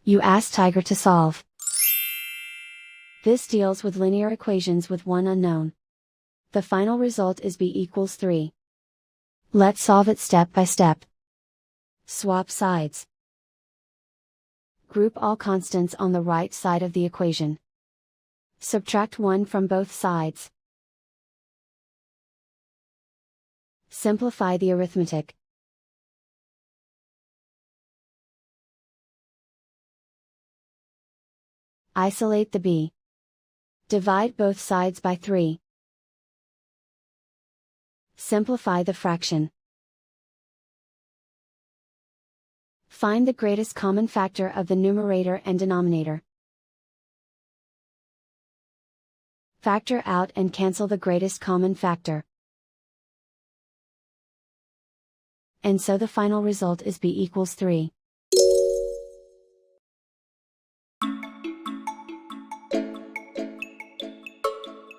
You ask Tiger to solve. This deals with linear equations with one unknown. The final result is b equals 3. Let's solve it step by step. Swap sides. Group all constants on the right side of the equation. Subtract 1 from both sides. Simplify the arithmetic. Isolate the b. Divide both sides by 3. Simplify the fraction. Find the greatest common factor of the numerator and denominator. Factor out and cancel the greatest common factor. And so the final result is b equals 3.